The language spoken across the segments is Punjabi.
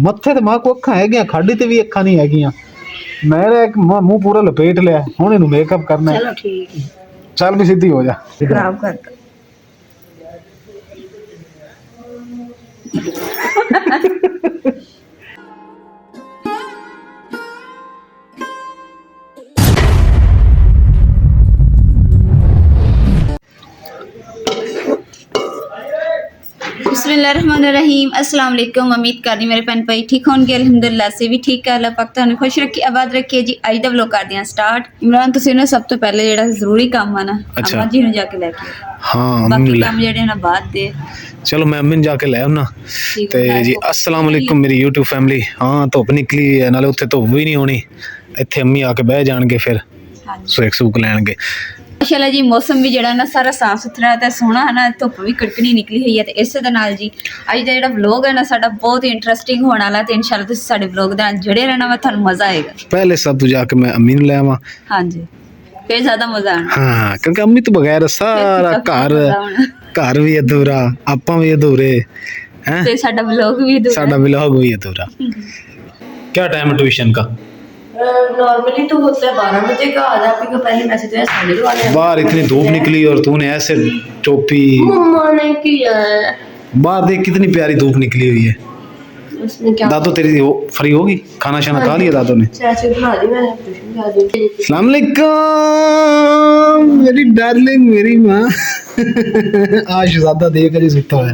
ਮੱਥੇ ਤੇ ਮਾਂ ਕੋ ਅੱਖਾਂ ਹੈਗੀਆਂ, ਖਾਡੀ ਤੇ ਵੀ ਅੱਖਾਂ ਨਹੀਂ ਹੈਗੀਆਂ। ਮੇਰਾ ਇੱਕ ਮੂੰਹ ਪੂਰਾ ਲਪੇਟ ਲਿਆ, ਹੁਣ ਇਹਨੂੰ ਮੇਕਅਪ ਕਰਨਾ। ਚਲੋ ਠੀਕ ਹੈ, ਚੱਲ ਵੀ ਸਿੱਧੀ ਹੋ ਜਾ। ਖਰਾਬ ਕਰ बिस्मिल्लाहिर्रहमानिर्रहीम। अस्सलाम वालेकुम। उम्मीद करनी मेरे भैन भाई ठीक होंगे, अलहमदुलिल्लाह से भी ठीक है। अल्लाह पाक तुहानू खुश रखे, आबाद रखे जी। अज दा व्लॉग करदे हां स्टार्ट। इमरान तुसीं ना सब तो पहले जेड़ा जरूरी काम है ना अच्छा। अम्मा जी नू जाके लेके हाँ बाकी काम जेड़े ना बाद दे। चलो मैं अम्मी जाके ले आना ठीक ते है, जी। मैं अस्सलाम वालेकुम मेरी यूट्यूब फैमिली। हाँ धुप निकली है, नाले उत्थे धुप भी नहीं होनी, इत्थे अम्मी आके बह जाणगे, फिर हाँ जी। सेक सूक लैणगे। माशाल्लाह जी मौसम भी जेड़ा ना सारा साफ सुथरा ते सोहना है ना, धुप भी कड़कनी निकली हुई है। ते इस दे नाल जी अज दा जेड़ा व्लॉग है ना साडा बहुत ही इंटरेस्टिंग होने वाला ते इंशाल्लाह तुसीं साडे व्लॉग दे नाल जुड़े रहना, वा तुहानू मजा आएगा। पहले सब तो जाके मैं अम्मी नू ले आवां। हाँ जी, फिर ज्यादा मजा आना। हाँ क्योंकि अम्मी तो बगैर सारा घर भी अधूरा, आपां भी अधूरे हैं, ते साडा व्लॉग भी साडा व्लॉग भी अधूरा। क्या टाइम है ट्यूशन का? नॉर्मली तो होता है 12 बजे का, आज आप ही का पहले मैसेज आया 12:30 वाले। बाहर इतनी धूप निकली और तूने ऐसे टोपी। मम्मा ने किया है, बाहर देख कितनी प्यारी धूप निकली हुई है। उसने क्या दादो तेरी फ्री होगी, खाना शाना खा लिया दादो ने? चाची बना दी मैंने, ट्यूशन जा दी। अस्सलाम वालेकुम मेरी डार्लिंग, मेरी माँ। आज शहजादा देख कर ही सुता है।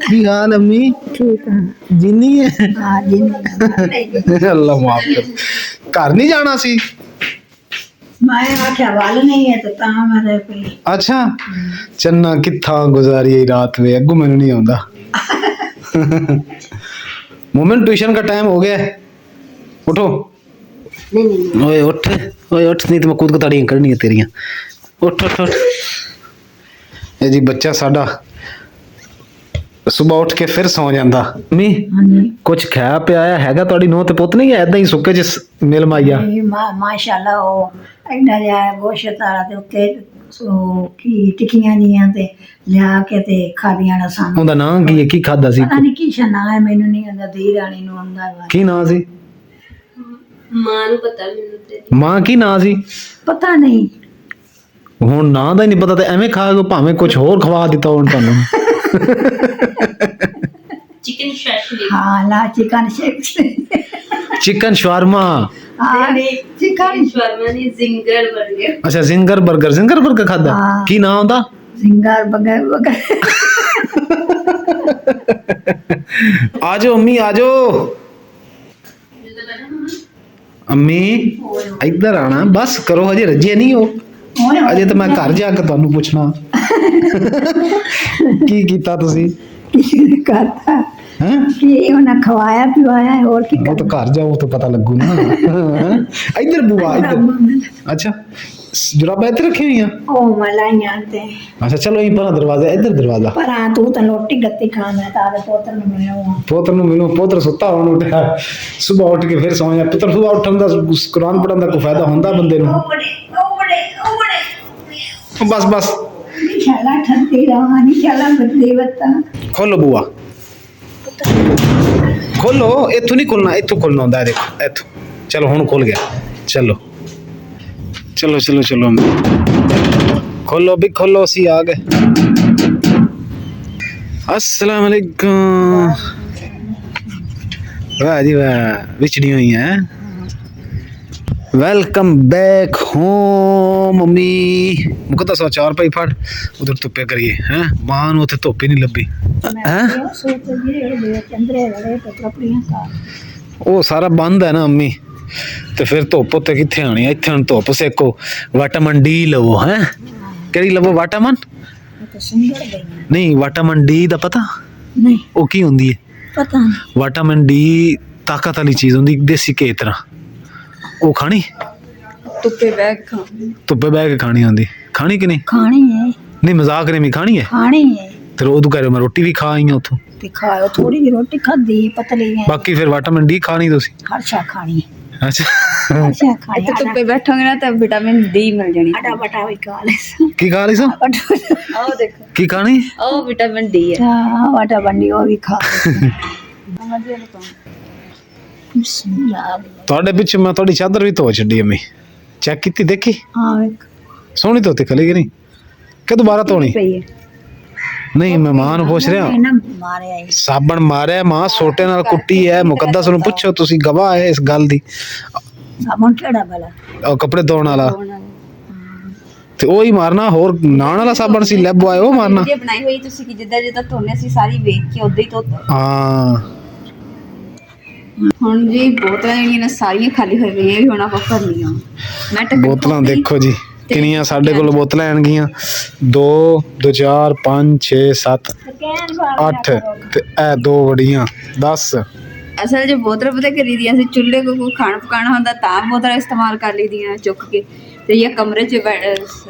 की हाल अम्मी? ठीक है, जिन्नी है? हां जी। अल्लाह माफ कर। घर नहीं जाना सी? मैं आख्या वाल नहीं है तो ता मेरे पे। अच्छा चन्ना कित्था गुजारी है रात में, अगू मैनू नहीं आंदा। मोमेंट ट्यूशन का टाइम हो गया है, उठो। नहीं ओए उठ, ओए उठ, नहीं तो मैं कूद कताड़ियां करनी है तेरियां। उठ उठ उठ। ये जी बच्चा साडा सुबह उठ के फिर सौ जांदा। मी कुछ खाया पिया हैगा तुहाडी नूंह ते पुੱਤ नहीं है, ऐदां ही सुੱਕੇ जिस मिल माईया? माशाल्लाह वो एडा लिया गोश्त वाला ते उत्ते सो की टिक्कियां दियां ते लिया के ते खादियां ना सानू। ਉਹਦਾ ਨਾਂ ਕੀ ਹੈ, ਕੀ ਖਾਦਾ ਸੀ? पता नहीं की शना है, मैनू नहीं आंदा, दी रानी नु आंदा है। ਕੀ ਨਾਂ ਸੀ? मां नु पता मैनू ते ਮਾਂ ਕੀ ਨਾਂ ਸੀ? पता नहीं। ਹੁਣ ਨਾਂ ਦਾ ਹੀ ਨਹੀਂ ਪਤਾ ਤੇ ਐਵੇਂ ਖਾ ਕੇ ਭਾਵੇਂ ਕੁਝ ਹੋਰ ਖਵਾ ਦਿੱਤਾ ਹੁਣ ਤੁਹਾਨੂੰ। Chicken shake. हाँ ला चिकन शेक। Chicken shawarma. हाँ चिकन शवारमा नहीं, जिंगर बर्गर। अच्छा जिंगर बर्गर, जिंगर बर्गर खादा? हाँ। की नाम होता? Ginger burger burger. आजो अम्मी आजो। अम्मी इधर आना, बस करो, हजे रजे नहीं हो अजे तो मैं घर जाके तुहानू पूछना की कीता तुसी? करता हैं कि उन्हें खवाया पिवाया है और की वो तो घर जाओ तो पता लगू ना। इधर बुआ इधर। अच्छा जुराबा इधर रखी हुई हैं? ओ मलाइयां आते हैं। अच्छा चलो यहीं पर दरवाजा, इधर दरवाजा। पर हाँ तू तो रोटी गत्ती खाना है, तारे पोतर में मिले हुआ। पोतर नूं मिलो, पोतर सुता हुण उठा, सुबह उठ के फिर सौ जा। पुत्र सुबह उठन दा कुरान पढ़न दा कोई फायदा हुंदा बंदे नूं? बस बस निशाला ठंडी रहा, निशाला बदली बता। खोलो बुआ, खोलो। इथों नहीं खुलना, इथों खुलना होंदा है, देखो इथों। चलो हुण खुल गया, चलो चलो चलो चलो खोलो भी, खोलो सी आ गए। अस्सलाम वालेकुम। वाह जी वाह, बिछड़ी हुई हैं। Welcome back home mummy. मुझे तो 104 पाई फट उधर धुप्पे करिए हैं, मां नूं उत्थे धुप्प ही नहीं लभी। हैं वो सारा बंद है ना अम्मी, तो फिर धुप्प उत्ते कित्थे आनी है? इत्थे हुण धुप्प सेको, विटामिन डी लवो। हैं केड़ी लवो? विटामिन नहीं, विटामिन डी दा पता नहीं, वो की हुंदी है? पता नहीं। विटामिन डी ताकत वाली चीज हुंदी, देसी घे तरह। वो खानी धुप्पे बैग खा, धुप्पे बह के खानी आंदी? खानी कि नहीं? खानी है, नहीं मजाक नहीं, मैं खानी है। खानी है फिर उदू कह रहे मैं रोटी भी खा आई हूं उथों। ते खाओ, थोड़ी जी रोटी खादी पतली है, बाकी फिर विटामिन डी खानी तुसी? हर शा खानी है, अच्छा हर शा खानी इत्थे धुप्पे बैठोगे ना तो विटामिन डी मिल जानी। आटा बटा भी खा ले। की खा रही सो? आओ देखो, की खानी? ओ विटामिन डी है। हाँ आटा बंडी वो भी खा। ਬਿਸਮਿਲ੍ਲਾਹ। ਤੁਹਾਡੇ ਪਿੱਛੇ ਮੈਂ ਤੁਹਾਡੀ ਚਾਦਰ ਵੀ ਧੋ ਛੱਡੀ ਅੰਮੀ, ਚੈੱਕ ਕੀਤੀ ਦੇਖੀ ਹਾਂ ਵੇਖ ਸੋਹਣੀ ਧੋਤੀ ਖਲੀ ਕਿ ਨਹੀਂ ਕਿ ਦੁਬਾਰਾ ਧੋਣੀ? ਪਈ ਹੈ। ਨਹੀਂ ਮੈਂ ਮਾਂ ਨੂੰ ਪੁੱਛ ਰਿਹਾ ਇਹਨਾਂ ਮਾਰਿਆ ਇਹ। ਸਾਬਣ ਮਾਰਿਆ ਮਾਂ ਸੋਟੇ ਨਾਲ ਕੁੱਟੀ ਹੈ ਮੁਕੱਦਸ ਨੂੰ ਪੁੱਛੋ ਤੁਸੀਂ ਗਵਾਹ ਹੈ ਇਸ ਗੱਲ ਦੀ ਸਾਬਣ ਕਿਹੜਾ ਭਲਾ? ਉਹ ਕੱਪੜੇ ਧੋਣ ਵਾਲਾ ਤੇ ਉਹ ਹੀ ਮਾਰਨਾ ਹੋਰ ਨਾਣ ਵਾਲਾ ਸਾਬਣ ਸੀ ਲੈਬੋ ਆਏ ਉਹ ਮਾਰਨਾ ਵੀਡੀਓ ਬਣਾਈ ਹੋਈ ਤੁਸੀਂ ਕਿ ਜਿੱਦਾਂ ਜਿੱਦਾਂ ਧੋਨੇ ਸੀ ਸਾਰੀ ਵੇਖ ਕੇ ਉਦਾਂ ਹੀ ਧੋਤਾ। ਹਾਂ ਹੁਣ ਜੀ ਬੋਤਲਾਂ ਜਿਹੜੀਆਂ ਨੇ ਸਾਰੀਆਂ ਖਾਲੀ ਹੋਈ ਗਈਆਂ, ਇਹ ਵੀ ਹੁਣ ਆਪਾਂ ਭਰਨੀਆਂ। ਮੈਂ ਟੱਕਰ ਬੋਤਲਾਂ ਦੇਖੋ ਜੀ ਕਿੰਨੀਆਂ ਸਾਡੇ ਕੋਲ ਬੋਤਲਾਂ ਆਣਗੀਆਂ 2 2 4 5 6 7 8 ਤੇ ਇਹ ਦੋ ਬੜੀਆਂ 10 ਅਸਲ 'ਚ ਬੋਤਲ ਪਤਾ ਕਰੀ ਦੀਆਂ ਸੀ ਚੁੱਲ੍ਹੇ ਕੋ ਖਾਣਾ ਪਕਾਣਾ ਹੁੰਦਾ ਤਾਂ ਬੋਤਲਾਂ ਇਸਤੇਮਾਲ ਕਰ ਲਈਦੀਆਂ ਚੁੱਕ ਕੇ, ਤੇ ਇਹ ਕਮਰੇ 'ਚ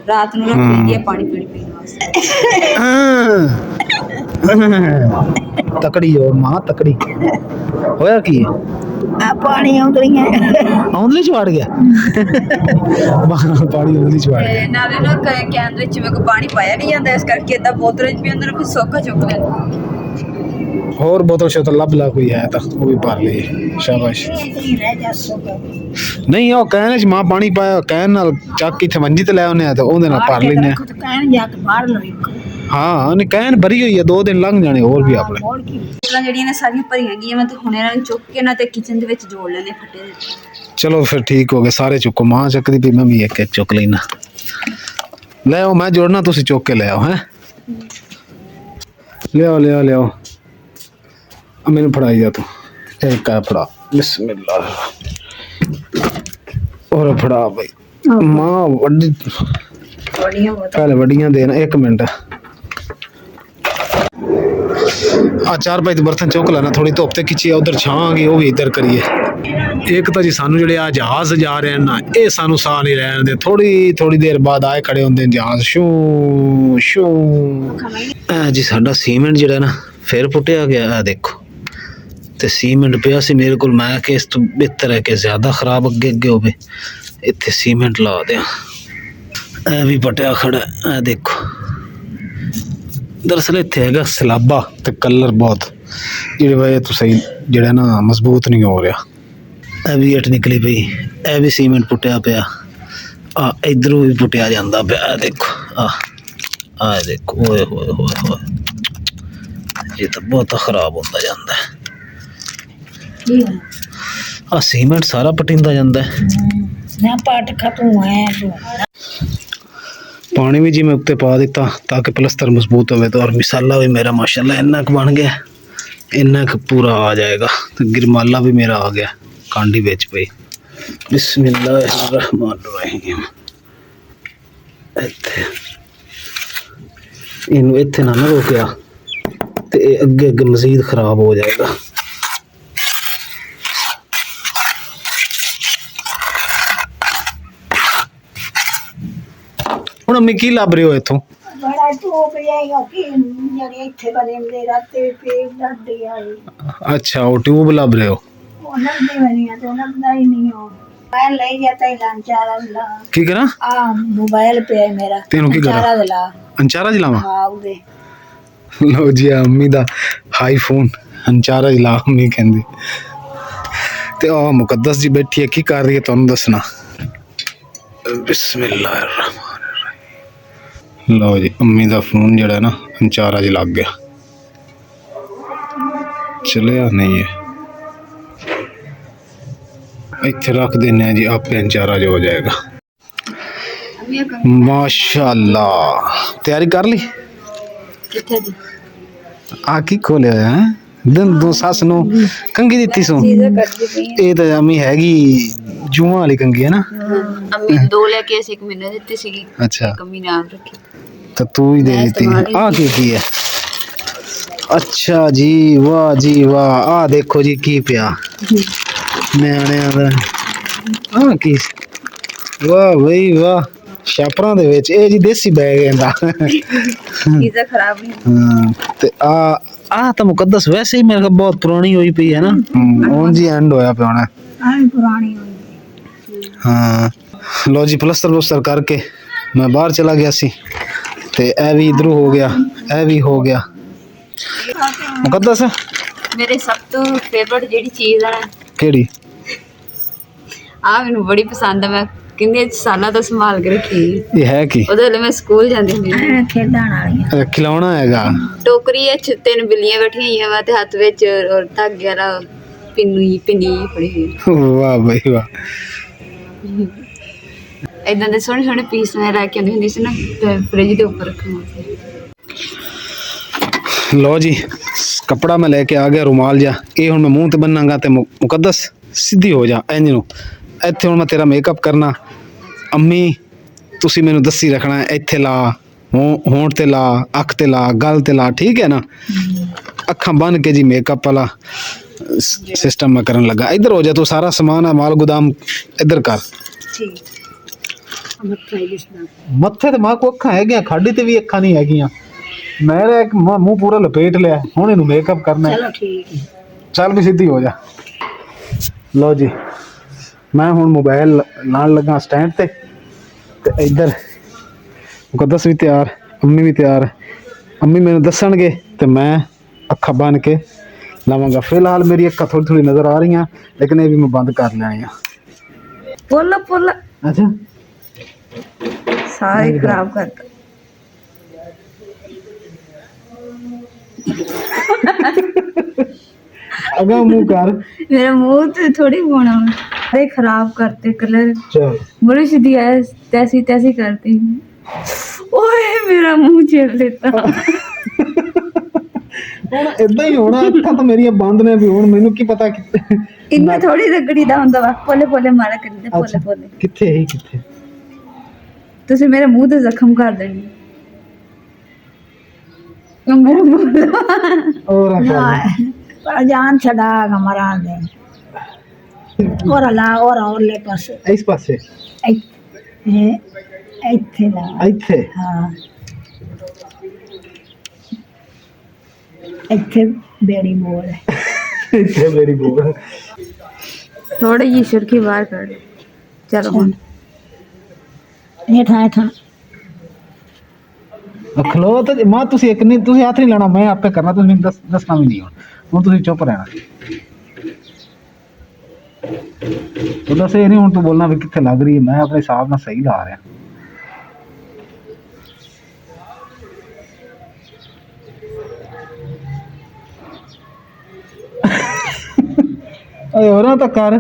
ਰਾਤ ਨੂੰ ਰੱਖ ਲਈਦੀ ਆ ਪਾਣੀ ਪੀਣ ਵਾਸਤੇ। ਤਕੜੀ ਹੋ ਮਾਂ ਤਕੜੀ ਹੋਇਆ ਕੀ ਆ ਪਾਣੀ ਆਉਂਦੀਆਂ ਆਉਂਦਲੀ ਚ ਵੜ ਗਿਆ ਪਾਣੀ ਆਉਂਦਲੀ ਚ ਵੜ ਗਿਆ ਤੇ ਨਾਲੇ ਨਾ ਕੈਨ ਵਿੱਚ ਮੇਰੇ ਕੋ ਪਾਣੀ ਪਾਇਆ ਨਹੀਂ ਜਾਂਦਾ, ਇਸ ਕਰਕੇ ਏਦਾਂ ਬੋਤਲ 'ਚ ਵੀ ਅੰਦਰ ਫਿਰ ਸੌਖਾ ਚੁੱਕ ਲੈਂਦਾ। ਹੋਰ ਬੋਤਲ ਸ਼ੋਤਲ ਲੱਭ ਲਾ ਕੋਈ ਹੈ ਤਾਂ ਉਹ ਵੀ ਭਰ ਲਈ ਸ਼ਾਬਾਸ਼। ਰਹਿ ਜਾ ਸੋ ਨਹੀਂ ਉਹ ਕਹਿਣ ਚ ਮਾਂ ਪਾਣੀ ਪਾਇਆ ਕਹਿਣ ਨਾਲ ਚੱਕ ਇੱਥੇ ਮੰਜੀ ਤੇ ਲੈ ਆਉਨੇ ਆ ਤੇ ਉਹਦੇ ਨਾਲ ਭਰ ਲੈਨੇ ਆ। ਕਹਿਣ ਜਾ ਕੇ ਬਾਹਰ ਲੋ ਇੱਕ ਹਾਂ ਉਹਨੇ ਕਹਿਣ ਭਰੀ ਹੋਈ ਹੈ 2 ਦਿਨ ਲੰਘ ਜਾਣੇ ਹੋਰ ਵੀ ਆਪਣੇ। ਹੋਰ ਕੀ ਬੋਤਲਾਂ ਜਿਹੜੀਆਂ ਨੇ ਸਾਰੀਆਂ ਭਰੀਆਂ ਗਈਆਂ, ਮੈਂ ਤੇ ਹੁਣ ਇਹਨਾਂ ਨੂੰ ਚੁੱਕ ਕੇ ਨਾ ਤੇ ਕਿਚਨ ਦੇ ਵਿੱਚ ਜੋੜ ਲੈਣੇ ਫੱਟੇ ਦੇ। ਚਲੋ ਫਿਰ ਠੀਕ ਹੋ ਗਿਆ ਸਾਰੇ ਚੁੱਕੋ ਮਾਂ ਚੱਕਦੀ ਪਈ ਮੈਂ ਵੀ ਇੱਕ ਇੱਕ ਚੁੱਕ ਲੈਣਾ। ਲੈ ਆਓ ਮੈਂ ਜੋੜਨਾ ਤੁਸੀਂ ਚੁੱਕ ਕੇ ਲੈ ਆਓ ਹੈ ਲਿਆਓ ਲਿਆਓ ਲਿਆਓ ਆ ਮੈਨੂੰ ਫੜਾਈ ਜਾ ਤੂੰ ਇੱਕ ਆ ਫੜਾ ਬਿਸਮਿਲ੍ਲਾ ਹੋਰ ਫੜਾ ਬਈ ਮਾਂ ਵੱਡੀ ਬੜੀਆਂ ਪਹਿਲੇ ਵੱਡੀਆਂ ਦੇਣਾ 1 ਮਿੰਟ ਆ 4 5 ਬਰਤਨ ਚੁੱਕ ਲੈਣਾ ਥੋੜੀ ਧੁੱਪ ਤੇ ਖਿੱਚੀ ਉਧਰ ਛਾਂ ਆ ਗਈ ਉਹ ਵੀ ਇੱਧਰ ਕਰੀਏ। ਇੱਕ ਤਾਂ ਜੀ ਸਾਨੂੰ ਜਿਹੜੇ ਆ ਜਹਾਜ਼ ਜਾ ਰਹੇ ਨਾ ਇਹ ਸਾਨੂੰ ਸਾਹ ਨਹੀਂ ਲੈਣ ਦੇ, ਥੋੜੀ ਦੇਰ ਬਾਅਦ ਆਏ ਖੜੇ ਹੁੰਦੇ ਨੇ ਜਹਾਜ਼ ਸ਼ੂ ਸ਼ੂ। ਜੀ ਸਾਡਾ ਸੀਮੈਂਟ ਜਿਹੜਾ ਨਾ ਫਿਰ ਪੁੱਟਿਆ ਗਿਆ ਆ ਦੇਖੋ, ਤੇ ਸੀਮੈਂਟ ਪਿਆ ਸੀ ਮੇਰੇ ਕੋਲ ਮੈਂ ਕਿ ਇਸ ਤੋਂ ਬਿਹਤਰ ਹੈ ਕਿ ਜ਼ਿਆਦਾ ਖਰਾਬ ਅੱਗੇ ਹੋਵੇ ਇੱਥੇ ਸੀਮੈਂਟ ਲਾ ਦਿਆਂ। ਇਹ ਵੀ ਪਟਿਆ ਖੜਾ ਇਹ ਦੇਖੋ, ਦਰਅਸਲ ਇੱਥੇ ਹੈਗਾ ਸਲਾਬਾ ਤੇ ਕਲਰ ਬਹੁਤ ਜਿਹੜੀ ਵਜ੍ਹਾ ਤੋਂ ਸਹੀ ਜਿਹੜਾ ਨਾ ਮਜ਼ਬੂਤ ਨਹੀਂ ਹੋ ਰਿਹਾ। ਇਹ ਵੀ ਇੱਟ ਨਿਕਲੀ ਪਈ, ਇਹ ਵੀ ਸੀਮੈਂਟ ਪੁੱਟਿਆ ਪਿਆ, ਆ ਇਧਰੋਂ ਵੀ ਪੁੱਟਿਆ ਜਾਂਦਾ ਪਿਆ ਦੇਖੋ ਆ ਦੇਖੋ ਓਏ ਹੋਏ ਹੋਏ ਹੋਏ ਇਹ ਤਾਂ ਬਹੁਤ ਖਰਾਬ ਹੁੰਦਾ ਜਾਂਦਾ ਹੈ। ਆ ਸੀਮੈਂਟ ਸਾਰਾ ਪਟਿੰਦਾ ਜਾਂਦਾ ਹੈ। ਨਾ ਪਾਟ ਖਤਮ ਹੈ ਪਾਣੀ ਵੀ ਜੀ ਮੈਂ ਉੱਤੇ ਪਾ ਦਿੱਤਾ ਤਾਂ ਕਿ ਪਲਸਤਰ ਮਜ਼ਬੂਤ ਹੋਵੇ ਤਾਂ ਔਰ ਮਸਾਲਾ ਵੀ ਮੇਰਾ ਮਾਸ਼ਾਅੱਲਾ ਇੰਨਾ ਕੁ ਬਣ ਗਿਆ, ਇੰਨਾ ਕੁ ਪੂਰਾ ਆ ਜਾਏਗਾ। ਤੇ ਗਿਰਮਾਲਾ ਵੀ ਮੇਰਾ ਆ ਗਿਆ ਕਾਂਡੀ ਵਿੱਚ ਪਈ। ਬਿਸਮਿਲ੍ਲਾਹਿਰਰਹਿਮਾਨਿਰਰਹੀਮ ਇੱਥੇ ਇਹਨੂੰ ਇੱਥੇ ਨਾ ਰੋਕਿਆ ਤੇ ਇਹ ਅੱਗੇ ਅੱਗੇ ਮਜ਼ੀਦ ਖਰਾਬ ਹੋ ਜਾਏਗਾ। ਹੁਣ ਅੰਮੀ ਕੀ ਲੱਭ ਰਹੇ ਹੋ ਇੱਥੋਂ? ਬੜਾ ਟੋਪ ਜਾਏਗਾ ਕਿ ਜਿਹੜੇ ਇੱਥੇ ਬਣਦੇ ਰਾਤੇ ਪੇੜ ਲੱਦੇ ਆਏ ਅੱਛਾ ਉਹ ਟਿਊਬ ਲੱਭ ਰਹੇ ਹੋ। ਉਹਨਾਂ ਦੇ ਬਣੀਆਂ ਤੇ ਉਹਨਾਂ ਦਾ ਹੀ ਨਹੀਂ ਹੋ ਮੈਂ ਲਈ ਜਾਂਦਾ ਹੀ ਲਾਂਚਾਰਾ ਲਾ ਕੀ ਕਰਾਂ? ਆ ਮੋਬਾਈਲ ਪਿਆ ਮੇਰਾ ਤੈਨੂੰ ਕੀ ਕਰਾਂ? ਲਾਂਚਾਰਾ ਲਾ ਅੰਚਾਰਾ ਜਲਾਵਾਂ? ਹਾਂ ਉਹਦੇ ਲਓ ਜੀ ਅੰਮੀ ਦਾ ਆਈਫੋਨ ਅੰਚਾਰਾ ਜਲਾ ਅੰਮੀ ਕਹਿੰਦੀ। ਤੇ ਉਹ ਮੁਕੱਦਸ ਜੀ ਬੈਠੀ ਹੈ ਕੀ ਕਰ ਰਹੀ ਹੈ ਤੁਹਾਨੂੰ ਦੱਸਣਾ। ਬਿਸਮਿਲ੍ਲਾਹਿਰਰਹਿਮਾਨਿਰਰਹੀਮ। ਲਓ ਜੀ ਅੰਮੀ ਦਾ ਫੋਨ ਜਿਹੜਾ ਨਾ ਅੰਚਾਰਾ ਜ ਲੱਗ ਗਿਆ, ਚਲਿਆ ਨਹੀਂ ਹੈ ਇੱਥੇ ਰੱਖ ਦਿੰਦੇ ਆ ਜੀ ਆਪੇ ਅੰਚਾਰਾ ਜੋ ਹੋ ਜਾਏਗਾ। ਮਾਸ਼ਾਅੱਲਾ ਤਿਆਰੀ ਕਰ ਲਈ? ਕਿੱਥੇ ਦੀ ਆ ਕੀ ਖੋਲਿਆ ਹੈ ਦਿਨ ਦੋ ਸੱਸ ਨੂੰ ਕੰਗੀ ਦਿੱਤੀ ਸੋ ਇਹ ਤਾਂ ਅੰਮੀ ਹੈਗੀ ਜੂਆਂ ਵਾਲੀ ਕੰਗੀ ਹੈ ਨਾ। ਅੰਮੀ 2 ਲੈ ਕੇ ਅਸੀਂ 1 ਮਹੀਨੇ ਦਿੱਤੀ ਸੀਗੀ, ਅੱਛਾ ਅੰਮੀ ਨਾਮ ਰੱਖੀ ਤਾਂ ਤੂੰ ਹੀ ਦੇ ਦਿੱਤੀ ਆ ਕੀ ਹੈ? ਅੱਛਾ ਜੀ ਵਾਹ ਆ ਦੇਖੋ ਜੀ ਕੀ ਪਿਆ ਨਿਆਣਿਆਂ ਦਾ ਆ ਕੀ ਵਾਹ ਬਈ ਵਾਹ ਛਾਪਰਾਂ ਦੇ ਵਿੱਚ ਇਹ ਜੀ ਦੇਸੀ ਬੈਗ ਇਹਦਾ ਚੀਜ਼ਾਂ ਖਰਾਬ ਨਹੀਂ ਹਾਂ। ਤੇ ਆ ਤਾਂ ਮੁਕੱਦਸ ਵੈਸੇ ਹੀ ਮੇਰੇ ਕੋਲ ਬਹੁਤ ਪੁਰਾਣੀ ਹੋਈ ਪਈ ਹੈ ਨਾ ਉਂਝ ਹੀ ਐਂਡ ਹੋਇਆ ਪਿਆ ਹੋਣਾ ਆਹ ਪੁਰਾਣੀ ਹੋਈ ਹਾਂ। ਲੋ ਜੀ ਪਲਸਤਰ ਕਰਕੇ ਮੈਂ ਬਾਹਰ ਚਲਾ ਗਿਆ ਸੀ ਤੇ ਇਹ ਵੀ ਇਧਰੋਂ ਹੋ ਗਿਆ ਇਹ ਵੀ ਹੋ ਗਿਆ। ਮੁਕੱਦਸ ਮੇਰੇ ਸਭ ਤੋਂ ਫੇਵਰਟ ਜਿਹੜੀ ਚੀਜ਼ ਆ ਨਾ, ਕਿਹੜੀ? ਆ ਮੈਨੂੰ ਬੜੀ ਪਸੰਦ ਆ। ਮੈਂ ਕਿੰਨੇ ਸਾਲਾਂ ਤੋਂ ਸੰਭਾਲ ਕੇ ਰੱਖੀ। ਇਹ ਹੈ ਕੀ? ਉਹਦੇ ਵੇਲੇ ਮੈਂ ਸਕੂਲ ਜਾਂਦੀ ਹੁੰਦੀ ਸੀ। ਖੇਡਣ ਵਾਲੀਆਂ ਖਿਲੌਣਾ ਹੈਗਾ? ਟੋਕਰੀ ਵਿੱਚ 3 ਬਿੱਲੀਆਂ ਬੈਠੀਆਂ ਹੋਈਆਂ ਵਾ ਤੇ ਹੱਥ ਵਿੱਚ ਧਾਗੇ ਵਾਲਾ ਪਿੰਨੀ ਫੜੀ ਹੋਈ। ਵਾਹ ਬਈ ਵਾਹ। ਇਦਾਂ ਦੇ ਸੋਹਣੇ ਸੋਹਣੇ ਪੀਸ ਮੈਂ ਲੈ ਕੇ ਆਉਂਦੀ ਹੁੰਦੀ ਸੀ ਨਾ, ਫ੍ਰਿਜ ਦੇ ਉੱਪਰ ਰੱਖਣ ਵਾਸਤੇ। ਲਓ ਜੀ, ਕੱਪੜਾ ਮੈਂ ਲੈ ਕੇ ਆ ਗਿਆ, ਰੁਮਾਲ ਜਾ। ਇਹ ਹੁਣ ਮੈਂ ਮੂੰਹ ਤੇ ਬੰਨਾਂਗਾ ਤੇ ਮੁਕੱਦਸ ਸਿੱਧੀ ਹੋ ਜਾ ਇੰਜ ਨੂੰ। ਇੱਥੇ ਹੁਣ ਮੈਂ ਤੇਰਾ ਮੇਕਅਪ ਕਰਨਾ। ਅੰਮੀ ਤੁਸੀਂ ਮੈਨੂੰ ਦੱਸੀ ਰੱਖਣਾ, ਇੱਥੇ ਲਾ, ਹੋਂਠ ਤੇ ਲਾ, ਅੱਖ ਤੇ ਲਾ, ਗਲ ਤੇ ਲਾ, ਠੀਕ ਹੈ ਨਾ? ਅੱਖਾਂ ਬੰਨ ਕੇ ਜੀ ਮੇਕਅਪ ਵਾਲਾ ਸਿਸਟਮ ਮੈਂ ਕਰਨ ਲੱਗਾ। ਇੱਧਰ ਹੋ ਜਾ ਤੂੰ, ਸਾਰਾ ਸਮਾਨ ਹੈ ਮਾਲ ਗੋਦਾਮ ਇੱਧਰ ਕਰ। ਠੀਕ ਮੱਥਾ ਹੀ ਦਿਸਦਾ। ਮੱਥੇ ਤੇ ਮਾਂ ਕੋ ਅੱਖਾਂ ਹੈਗੀਆਂ, ਖਾਡੀ ਤੇ ਵੀ ਅੱਖਾਂ ਨਹੀਂ ਹੈਗੀਆਂ। ਮੇਰਾ ਇੱਕ ਮੂੰਹ ਪੂਰਾ ਲਪੇਟ ਲਿਆ, ਹੁਣ ਇਹਨੂੰ ਮੇਕਅਪ ਕਰਨਾ। ਚਲੋ ਠੀਕ ਹੈ। ਚੱਲ ਵੀ ਸਿੱਧੀ ਹੋ ਜਾ। ਲਓ ਜੀ, ਮੈਂ ਹੁਣ ਮੋਬਾਈਲ ਲਾਉਣ ਲੱਗਾ ਸਟੈਂਡ ਤੇ ਇੱਧਰ ਮੁਕੱਦਸ ਵੀ ਤਿਆਰ, ਅੰਮੀ ਵੀ ਤਿਆਰ। ਅੰਮੀ ਮੈਨੂੰ ਦੱਸਣਗੇ ਤੇ ਮੈਂ ਅੱਖਾਂ ਬੰਨ ਕੇ ਲਾਵਾਂਗਾ। ਫਿਲਹਾਲ ਮੇਰੀ ਅੱਖਾਂ ਥੋੜੀ ਥੋੜੀ ਨਜ਼ਰ ਆ ਰਹੀਆਂ, ਲੇਕਿਨ ਇਹ ਵੀ ਮੈਂ ਬੰਦ ਕਰ ਲੈਣੀਆਂ। ਪੁੱਲ ਅੱਛਾ, ਸਾਰੇ ਖਰਾਬ ਕਰਤਾ। ਅਗਾ ਮੂੰਹ ਕਰ। ਮੇਰਾ ਮੂੰਹ ਤੇ ਥੋੜੀ ਹੋਣਾ, अरे खराब करते कलर। चल ब्रश दिया है तैसी तैसी करती। ओए मेरा मुंह छेड़ लेता। ਹੁਣ ਇਦਾਂ ਹੀ ਹੋਣਾ। ਅੱਖਾਂ ਤਾਂ ਮੇਰੀਆਂ ਬੰਦ ਨੇ ਵੀ, ਹੁਣ ਮੈਨੂੰ ਕੀ ਪਤਾ ਇੰਨਾ ਥੋੜੀ ਰਗੜੀ ਦਾ ਹੁੰਦਾ ਵਾ, ਪੋਲੇ ਪੋਲੇ ਮਾਰਾ ਕਰੀਦਾ, ਪੋਲੇ ਪੋਲੇ। ਕਿੱਥੇ ਹੀ ਕਿੱਥੇ ਤੁਸੀਂ ਮੇਰੇ ਮੂੰਹ ਤੇ ਜ਼ਖਮ ਕਰ ਦੇਣੀ। मेरा मुंह और जान छड़ा हमारा दे और ला और ले पास इस पासे ਇੱਥੇ ਲਾ ਇੱਥੇ। ਹਾਂ ਇੱਥੇ ਬੇੜੀ ਮੋੜ ਹੈ। ਇੱਥੇ ਮੇਰੀ ਬੋਲ ਥੋੜੀ ਜਿਹੀ ਸੁਰਖੀ ਬਾਹਰ ਕੱਢ। ਚਲੋ ਹੁਣ ਇਹ ਥਾਂ ਥਾਂ ਖਲੋ ਤੇ ਮਾਂ, ਤੁਸੀਂ ਇੱਕ ਨਹੀਂ, ਤੁਸੀਂ ਹੱਥ ਨਹੀਂ ਲਾਣਾ, ਮੈਂ ਆਪੇ ਕਰਨਾ, ਤੁਸੀਂ ਮੈਨੂੰ ਦੱਸਣਾ ਵੀ ਨਹੀਂ। ਹੁਣ ਤੁਸੀਂ ਚੁੱਪ ਰਹਿਣਾ। ਤੂੰ ਦੱਸ, ਇਹ ਨਹੀਂ ਹੁਣ ਤੂੰ ਬੋਲਣਾ ਵੀ ਕਿੱਥੇ ਲੱਗ ਰਹੀ ਹੈ। ਮੈਂ ਆਪਣੇ ਹਿਸਾਬ ਨਾਲ ਸਹੀ ਲਾ ਰਿਹਾ। ਓਏ ਹੋਰਾਂ ਤਾਂ ਕਰ,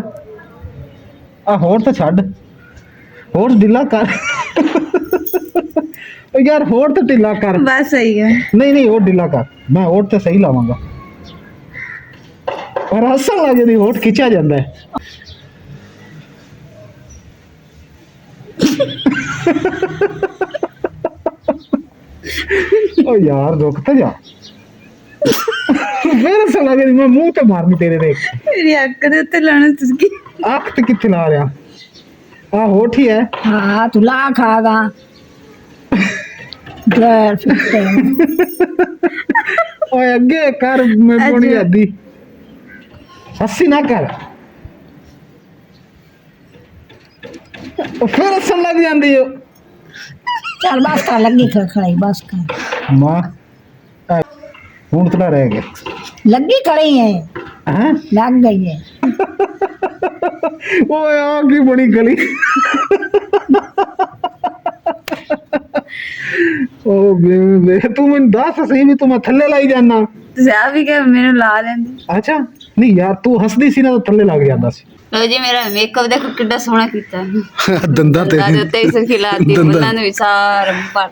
ਆ ਹੋਰ ਤਾਂ ਛੱਡ, ਹੋਰ ਢਿੱਲਾ ਕਰ। ਓ ਯਾਰ ਹੋਰ ਤਾਂ ਢਿੱਲਾ ਕਰ। ਬਸ ਸਹੀ ਹੈ। ਨਹੀਂ ਨਹੀਂ, ਹੋਰ ਢਿੱਲਾ ਕਰ, ਮੈਂ ਹੋਰ ਤੇ ਸਹੀ ਲਾਵਾਂਗਾ। ਪਰ ਹੱਸਣ ਲੱਗ ਜਾਂਦੀ, ਹੋਠ ਖਿੱਚਿਆ ਜਾਂਦਾ ਹੈ। ਓ ਯਾਰ ਰੁਕ ਤਾਂ ਜਾ। ਫੇਰ ਹੱਸਣ ਲੱਗ ਜਾਂਦੀ, ਮੈਂ ਮੂੰਹ ਤੇ ਮਾਰਨੀ ਤੇਰੇ ਦੇ। ਮੇਰੀ ਅੱਖ ਦੇ ਉੱਤੇ ਲਾਣਾ ਤੁਸੀਂ। ਅੱਖ ਤੇ ਕਿੱਥੇ ਲਾ ਰਿਹਾ? ਆ ਹੋਠ ਹੀ ਹੈ। ਹਾਂ ਤੂੰ ਲਾ ਖਾਗਾ ਗੈਰ ਫਿੱਟੇ ਓਏ ਅੱਗੇ ਕਰ, ਮੈਂ ਪੋਣੀ ਆਦੀ। ਹੱਸੀ ਨਾ ਕਰ। ਉਹ ਫੇਰ ਹੱਸਣ ਲੱਗ ਜਾਂਦੀ ਓ। ਚੱਲ ਬਸ ਕਰ, ਲੱਗੀ ਖੜਾਈ ਬਸ ਕਰ। ਮਾਂ ਹੁਣ ਤਾਂ ਰਹਿ ਗਿਆ। ਲੱਗੀ ਖੜੀ ਹੈ, ਹੈਂ? ਲੱਗ ਗਈ ਹੈ। ਓਏ ਆ ਕੀ ਬੜੀ ਗਲੀ। ਓ ਬੇ ਤੂੰ ਮੈਨੂੰ ਦੱਸ ਸਹੀ ਵੀ ਤੂੰ ਮੈਂ ਥੱਲੇ ਲਾਈ ਜਾਣਾ। ਤੁਸੀਂ ਆ ਵੀ ਕਿ ਮੈਨੂੰ ਲਾ ਲੈਂਦੇ। ਅੱਛਾ ਨਹੀਂ ਯਾਰ, ਤੂੰ ਹੱਸਦੀ ਸੀ ਨਾ ਤਾਂ ਥੱਲੇ ਲੱਗ ਜਾਂਦਾ ਸੀ। ਲੋ ਜੀ, ਮੇਰਾ ਮੇਕਅਪ ਦੇਖੋ ਕਿੱਡਾ ਸੋਹਣਾ ਕੀਤਾ। ਦੰਦਾਂ ਤੇ ਦੰਦਾਂ ਦੇ ਉੱਤੇ ਹੀ ਸੁਰਖੀ ਲਾਤੀ, ਬੁੱਲਾਂ ਨੂੰ ਵੀ ਸਾਰਾ ਭਰ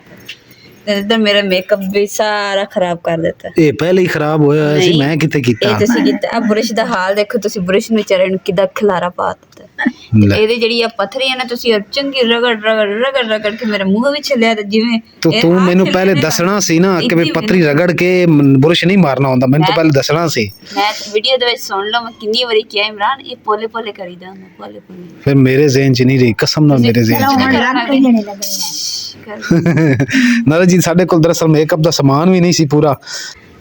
ਤੇ ਇੱਧਰ ਮੇਰਾ ਮੇਕਅਪ ਵੀ ਸਾਰਾ ਖਰਾਬ ਕਰ ਦਿੱਤਾ। ਇਹ ਪਹਿਲੇ ਹੀ ਖਰਾਬ ਹੋਇਆ ਹੋਇਆ ਸੀ, ਨਹੀਂ, ਮੈਂ ਕਿੱਥੇ ਕੀਤਾ। ਇਹ ਤੁਸੀਂ ਕੀਤਾ। ਆ ਬੁਰਸ਼ ਦਾ ਹਾਲ ਦੇਖੋ ਤੁਸੀਂ, ਬੁਰਸ਼ ਨੂੰ ਵਿਚਾਰੇ ਨੂੰ ਕਿੱਦਾਂ ਖਿਲਾਰਾ ਪਾ ਦਿੱਤਾ। ਲੈ। ਇਹਦੀ ਜਿਹੜੀ ਆ ਪੱਥਰੀ ਹੈ ਨਾ, ਤੁਸੀਂ ਚੰਗੀ ਰਗੜ ਕੇ ਮੇਰੇ ਮੂੰਹ ਵਿੱਚ ਲਿਆ ਤੇ ਜਿਵੇਂ ਤੋ ਤੂੰ ਮੈਨੂੰ ਪਹਿਲੇ ਦੱਸਣਾ ਸੀ ਨਾ ਕਿ ਵੀ ਪੱਤਰੀ ਰਗੜ ਕੇ ਬੁਰਸ਼ ਨਹੀਂ ਮਾਰਨਾ ਹੁੰਦਾ। ਮੈਨੂੰ ਤਾਂ ਪਹਿਲੇ ਦੱਸਣਾ ਸੀ। ਮੈਂ ਵੀਡੀਓ ਦੇ ਵਿੱਚ ਸੁਣ ਲਓ, ਮੈਂ ਕਿੰਨੀ ਵਾਰੀ ਕਿਹਾ ਇਮਰਾਨ ਇਹ ਪੋਲੇ ਪੋਲੇ ਕਰੀਦਾ ਹੁੰਦਾ, ਪੋਲੇ ਪੋਲੇ। ਫਿਰ ਮੇਰੇ ਜ਼ਿਹਨ 'ਚ ਨਹੀਂ ਰਹੀ, ਕਸਮ ਨਾਲ ਮੇਰੇ ਜ਼ਿਹਨ 'ਚ ਹੁਣ ਨਹੀਂ ਲੱਗ ਕੇ ਜਣੇ ਲੱਗਣੀ ਨਾਲੇ ਜੀ ਸਾਡੇ ਕੋਲ ਦਰਅਸਲ ਮੇਕਅਪ ਦਾ ਸਮਾਨ ਵੀ ਨਹੀਂ ਸੀ ਪੂਰਾ।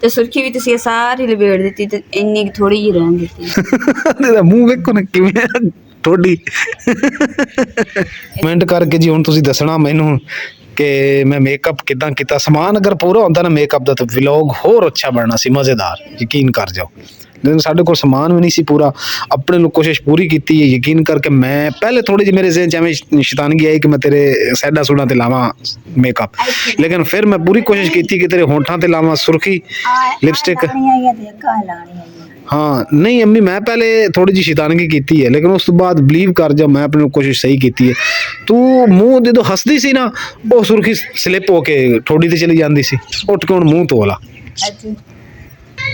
ਤੇ ਸੁਰਖੀ ਵੀ ਤੁਸੀਂ ਸਾਰੀ ਲਪੇਟ ਦਿੱਤੀ ਤੇ ਇੰਨੀ ਥੋੜੀ ਜਿਹੀ ਰਹਿਣ ਦਿੱਤੀ। ਇਹਦਾ ਮੂੰਹ ਵੇਖੋ ਨਾ ਕਿਵੇਂ ਥੋੜੀ। ਕਮੈਂਟ ਕਰਕੇ ਜੀ ਹੁਣ ਤੁਸੀਂ ਦੱਸਣਾ ਮੈਨੂੰ ਕਿ ਮੈਂ ਮੇਕਅਪ ਕਿਦਾਂ ਕੀਤਾ। ਸਮਾਨ ਅਗਰ ਪੂਰਾ ਹੁੰਦਾ ਨਾ ਮੇਕਅਪ ਦਾ ਤਾਂ ਵਲੌਗ ਹੋਰ ਅੱਛਾ ਬਣਨਾ ਸੀ, ਮਜ਼ੇਦਾਰ, ਯਕੀਨ ਕਰ ਜਾਓ। लेकिन साढ़े को समान भी नहीं सी पूरा। अपने लोग कोशिश पूरी की है, यकीन करके। मैं पहले थोड़ी जी मेरे जहन च एवें शैतानगी आई कि मैं तेरे सैडा सूडा ते लावां मेकअप, लेकिन फिर मैं पूरी कोशिश की कि तेरे होंठां ते लावां सुर्खी लिपस्टिक। लानी आई है ते का लानी आई है। हाँ नहीं अम्मी, मैं पहले थोड़ी जी शैतानगी की है, लेकिन उस तो बाद बिलीव कर जा मैं अपनी कोशिश सही की है। तू मूँह जो हसदी सी ना, वो सुर्खी स्लिप होके ठोडी ते चली जाती सी। उठ के हुण मूँह धो ला। अच्छा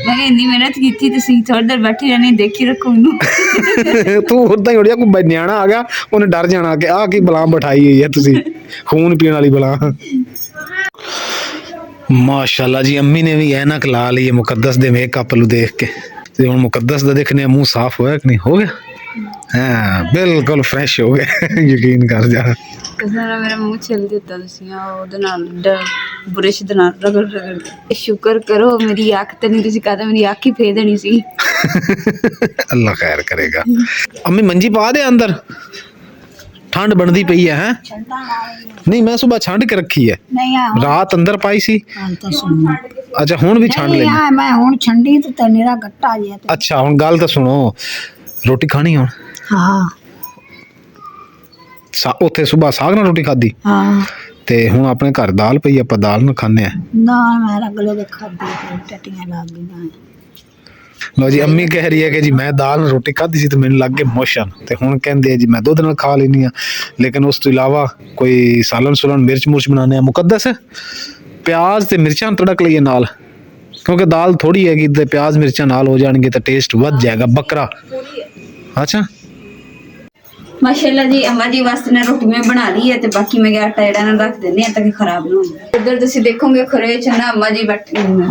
मैं किहा इन्नी मेहनत की तुसीं थोड़ी देर बैठी रहनी, देखी रखो मैनूं। तू उदां ही उड़िया कोई न्याणा आ गया उन्हें डर जाना कि आ की बला बिठाई हुई है तुसी, खून पीने वाली बला। माशाल्लाह जी, अम्मी ने भी ऐनक ला ली है मुकद्दस दे मेकअप नूं देख के। ते हुण मुकद्दस दा देखने मुंह साफ होया कि नहीं? हो गया, हाँ बिल्कुल फ्रेश हो गया। यकीन कर जा। मेरा मुंह छिल दिता तुसीं ਉਹਦੇ ਨਾਲ ਬੁਰਸ਼ ਦੇ ਨਾਲ ਰਗੜ ਰਗੜ ਕੇ। ਸ਼ੁਕਰ ਕਰੋ ਮੇਰੀ ਅੱਖ ਤੇ ਨਹੀਂ ਤੁਸੀਂ ਕਹਦਾ ਮੇਰੀ ਅੱਖ ਹੀ ਫੇਰ ਦੇਣੀ ਸੀ। अल्लाह खैर करेगा। अम्मी मंजी पा दे अंदर, ठंड बनती पई है। हैं ठंडा वाली नहीं, मैं सुबह छंड के रखी है, नहीं आ रात अंदर पाई सी। हाल तो सुन अच्छा हुण भी छंड नहीं लेनी। आ मैं हुन ठंडी ते मेरा गट्टा जे ते अच्छा हुण गल तो सुनो, रोटी खानी हुण? हां उत्थे सुबह साग नाल रोटी खाधी हां ते हुण अपने घर दाल पई, आपां दाल ना खाने आ। ना मेरा गले दे खादी टटियां लग गईयां। लो जी, अम्मी कह रही है कि जी मैं दाल नाल रोटी खाधी सी ते मैनूं लग गए मोशन, ते हुण कहंदे जी मैं दुध नाल खा लैनी आ। लेकिन उस तो इलावा कोई सालन सुलन मिर्च मुर्च बनाने आ। मुकद्दस प्याज ते मिर्चां तड़क लईए नाल, क्योंकि दाल थोड़ी हैगी ते प्याज मिर्चां नाल हो जाएंगे तो टेस्ट वध जाएगा बकरा। अच्छा माशाल्लाह जी, अम्मा जी वास्ते ना रोटी मैं बना ली है ते बाकी मैं आटा जेड़ा ना रख देने ताकि खराब ना हो। इधर तुसीं देखोगे खरे च ना अम्मा जी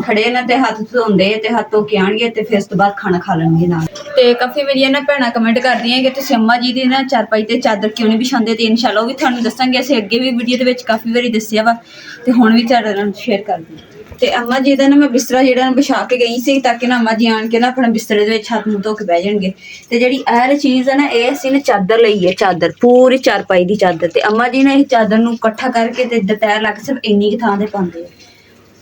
खड़े ना ते हत्थ धोंदे ते हत्थ धो के आणगे ते फिर उस तो बाद खाना खा लेंगे नाल। ते काफी मेरियां ना भैणां कमेंट करदियां कि तुसीं अम्मा जी दी ना चारपाई ते चादर क्यों नहीं बिछांदे, ते इंशाल्लाह वो भी तुहानूं दस्सांगे। असीं अग्गे भी वीडियो दे विच काफी वारी दस्सिया वा ते हुण भी तुहाडे नाल शेयर करदी। ते अम्मा जी दा ना मैं बिस्तरा जेड़ा ना बिछा के गई सी ताकि ना अम्मा जी आण के ना अपने बिस्तरे दे विच हत्थ मुंह धो के बह जाणगे। ते जेड़ी एह चीज़ है ना, ये असीं ना चादर लई है, चादर पूरी चारपाई दी चादर। ते अम्मा जी ने इस चादर नूं इकट्ठा करके ते दतैर ला के सिर्फ इन्नी थां ते पांदे।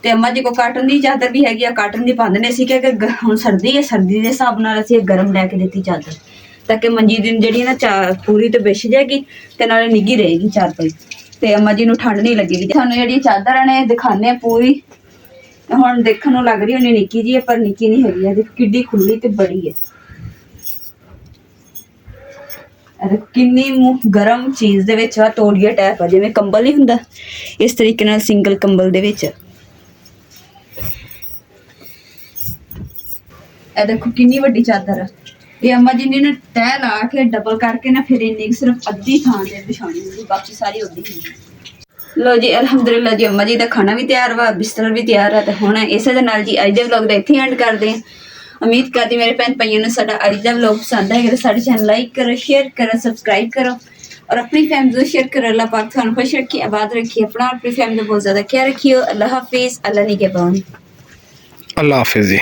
ते अम्मा जी को काटन दी चादर भी हैगी, काटन दी पांदे ने। असीं कि अगर हुण सर्दी है, सर्दी दे हिसाब नाल असीं गरम लैके दित्ती चादर ताकि मंजी दिन जेह्ड़ी ना पूरी ते बिछ जाएगी ते नाले निੱਘी रहेगी चारपाई, ते अम्मा जी नूं ठंड नहीं लगेगी। तुहानूं जेह्ड़ी चादर ने दिखाने पूरी ਹੁਣ ਦੇਖਣ ਨੂੰ ਲੱਗ ਰਹੀ ਹੋਣੀ ਨਿੱਕੀ ਜੀ ਹੈ, ਪਰ ਨਿੱਕੀ ਨਹੀਂ ਹੈਗੀ। ਇਹਦੀ ਕਿੱਡੀ ਖੁੱਲੀ ਤੇ ਬੜੀ ਹੈ। ਇਹ ਕਿੰਨੀ ਗਰਮ ਚੀਜ਼ ਦੇ ਵਿੱਚ ਆ, ਤੋੜੀਆ ਟੈਪ ਆ, ਜਿਵੇਂ ਕੰਬਲ ਨਹੀਂ ਹੁੰਦਾ ਇਸ ਤਰੀਕੇ ਨਾਲ ਸਿੰਗਲ ਕੰਬਲ ਦੇ ਵਿੱਚ। ਇਹ ਦੇਖੋ ਕਿੰਨੀ ਵੱਡੀ ਚਾਦਰ ਆ। ਇਹ ਅੰਮਾ ਜੀ ਨੇ ਨਾ ਤਹਿ ਲਾ ਕੇ ਡਬਲ ਕਰਕੇ ਨਾ ਫਿਰ ਇੰਨੀ ਸਿਰਫ ਅੱਧੀ ਥਾਂ ਤੇ ਵਿਛਾਉਣੀ ਹੁੰਦੀ, ਬਾਕੀ ਸਾਰੀ ਉੱਦੀ ਹੁੰਦੀ। लो जी अलहमदुलिल्लाह जी, अम्मा जी का खाना भी तैयार वा, बिस्तर भी तैयार है। तो हुण इस दे नाल जी अज दे व्लॉग दा इत्थे एंड करदे हैं। उम्मीद करदी मेरे भैन भाइयों ने साडा अज दा व्लॉग पसंद आएगा। तो साडे चैनल लाइक करो, शेयर करो, सबसक्राइब करो और अपनी फैमिली को शेयर करो। अल्लाह पाक तुहानूं खुश रखे, आबाद रखे, अपना अपनी फैमिली का बहुत ज़्यादा ख्याल रखियो। अल्लाह हाफिज़, अल्लाह निगहबान। अल्लाह हाफिज़ जी।